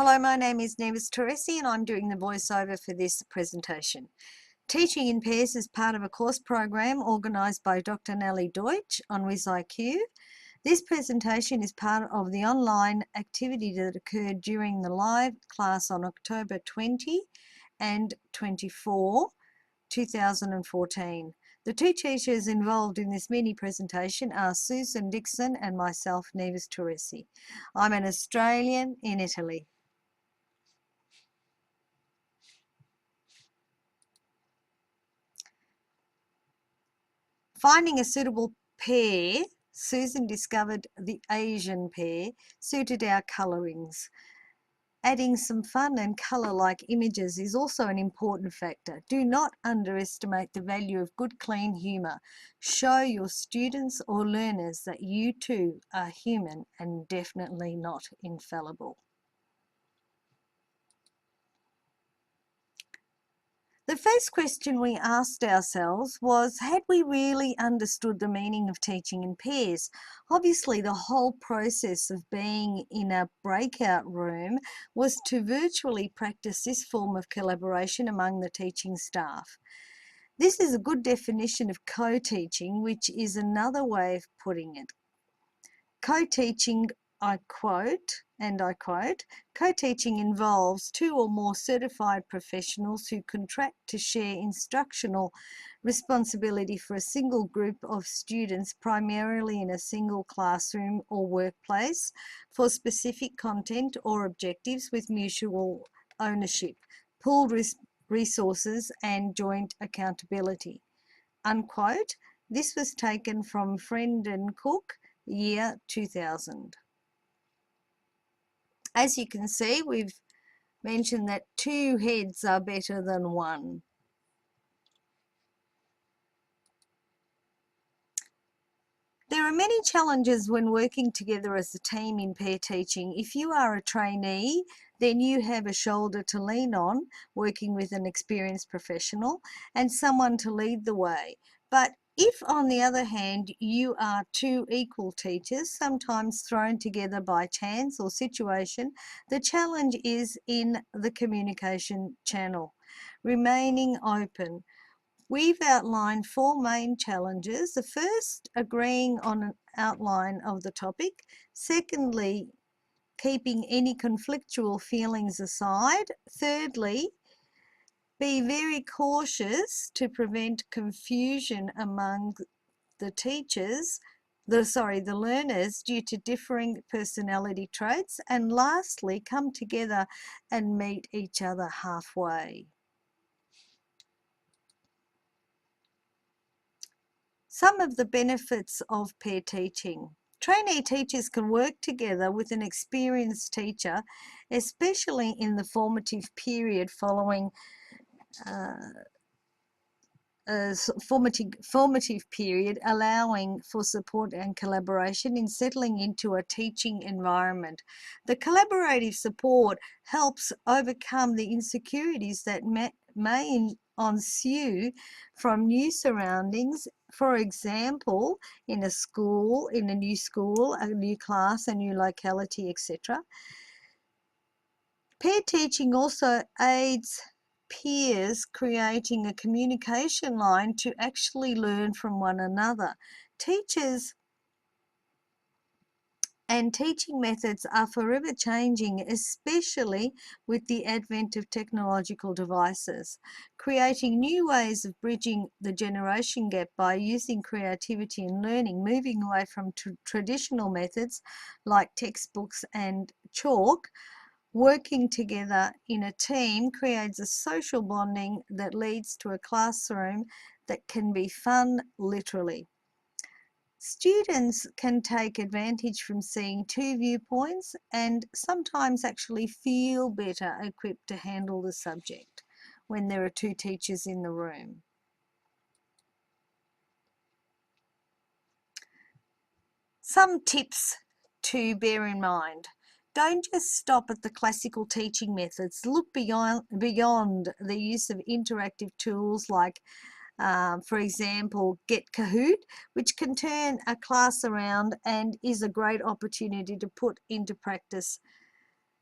Hello, my name is Teresi and I'm doing the voiceover for this presentation. Teaching in Pairs is part of a course program organised by Dr. Nellie Deutsch on WizIQ. This presentation is part of the online activity that occurred during the live class on October 20 and 24, 2014. The two teachers involved in this mini presentation are Susan Dixon and myself, Nevis Teresi. I'm an Australian in Italy. Finding a suitable pair, Susan discovered the Asian pair suited our colourings. Adding some fun and colour-like images is also an important factor. Do not underestimate the value of good, clean humour. Show your students or learners that you too are human and definitely not infallible. The first question we asked ourselves was, had we really understood the meaning of teaching in pairs? Obviously, the whole process of being in a breakout room was to virtually practice this form of collaboration among the teaching staff. This is a good definition of co-teaching, which is another way of putting it. Co-teaching, I quote, co-teaching involves two or more certified professionals who contract to share instructional responsibility for a single group of students, primarily in a single classroom or workplace, for specific content or objectives with mutual ownership, pooled resources and joint accountability, unquote. This was taken from Friend and Cook, year 2000. As you can see, we've mentioned that two heads are better than one. There are many challenges when working together as a team in pair teaching. If you are a trainee, then you have a shoulder to lean on, working with an experienced professional and someone to lead the way. But if, on the other hand, you are two equal teachers, sometimes thrown together by chance or situation, the challenge is in the communication channel. Remaining open. We've outlined four main challenges. The first, agreeing on an outline of the topic. Secondly, keeping any conflictual feelings aside. Thirdly, be very cautious to prevent confusion among the teachers, the learners, due to differing personality traits. And lastly, come together and meet each other halfway. Some of the benefits of pair teaching. Trainee teachers can work together with an experienced teacher, especially in the formative period following formative period, allowing for support and collaboration in settling into a teaching environment. The collaborative support helps overcome the insecurities that may ensue from new surroundings. For example, in a school, in a new class, a new locality, etc. Pair teaching also aids peers creating a communication line to actually learn from one another. Teachers and teaching methods are forever changing, especially with the advent of technological devices, creating new ways of bridging the generation gap by using creativity in learning, moving away from traditional methods like textbooks and chalk. Working together in a team creates a social bonding that leads to a classroom that can be fun, literally. Students can take advantage from seeing two viewpoints and sometimes actually feel better equipped to handle the subject when there are two teachers in the room. Some tips to bear in mind. Don't just stop at the classical teaching methods. Look beyond the use of interactive tools like, for example, Get Kahoot, which can turn a class around and is a great opportunity to put into practice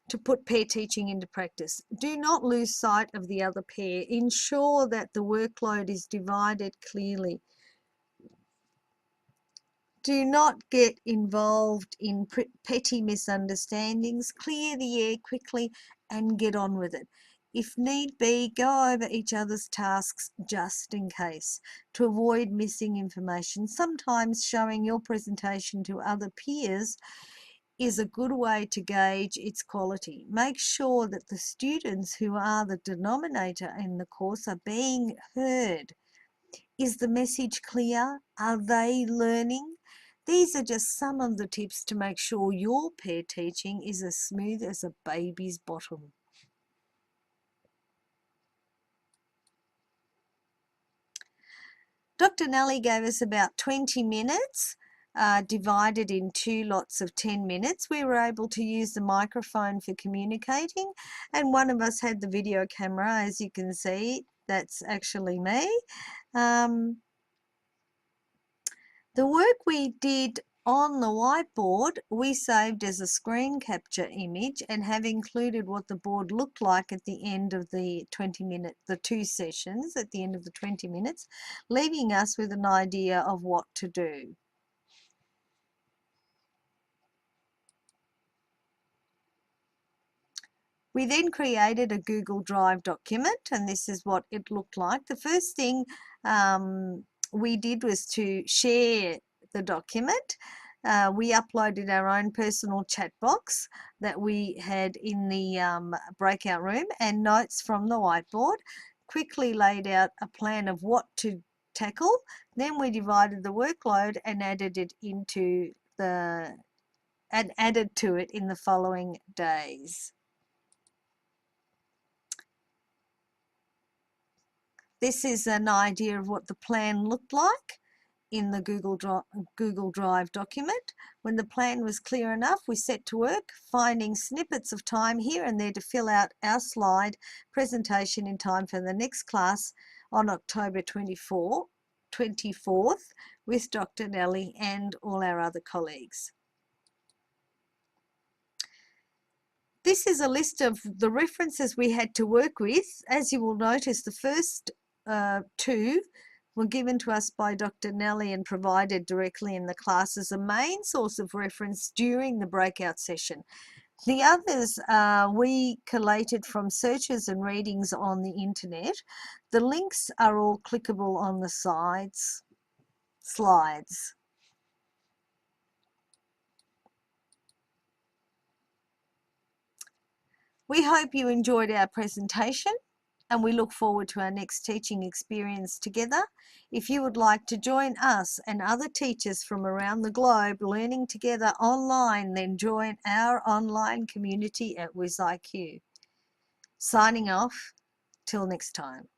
to put pair teaching into practice. Do not lose sight of the other pair. Ensure that the workload is divided clearly. Do not get involved in petty misunderstandings. Clear the air quickly and get on with it. If need be, go over each other's tasks just in case to avoid missing information. Sometimes showing your presentation to other peers is a good way to gauge its quality. Make sure that the students who are the denominator in the course are being heard. Is the message clear? Are they learning? These are just some of the tips to make sure your pair teaching is as smooth as a baby's bottom. Dr. Nellie gave us about 20 minutes, divided in 2 lots of 10 minutes. We were able to use the microphone for communicating, and one of us had the video camera, as you can see. That's actually me. The work we did on the whiteboard, we saved as a screen capture image and have included what the board looked like at the end of the 2 sessions at the end of the 20 minutes, leaving us with an idea of what to do. We then created a Google Drive document, and this is what it looked like. The first thing we did was to share the document. We uploaded our own personal chat box that we had in the breakout room and notes from the whiteboard. Quickly laid out a plan of what to tackle. Then we divided the workload and added to it in the following days. This is an idea of what the plan looked like in the Google Drive document. When the plan was clear enough, we set to work finding snippets of time here and there to fill out our slide presentation in time for the next class on October 24th with Dr. Nellie and all our other colleagues. This is a list of the references we had to work with. As you will notice, the first 2 were given to us by Dr. Nellie and provided directly in the class as a main source of reference during the breakout session. The others we collated from searches and readings on the internet. The links are all clickable on the slides. We hope you enjoyed our presentation, and we look forward to our next teaching experience together. If you would like to join us and other teachers from around the globe learning together online, then join our online community at WizIQ. Signing off, till next time.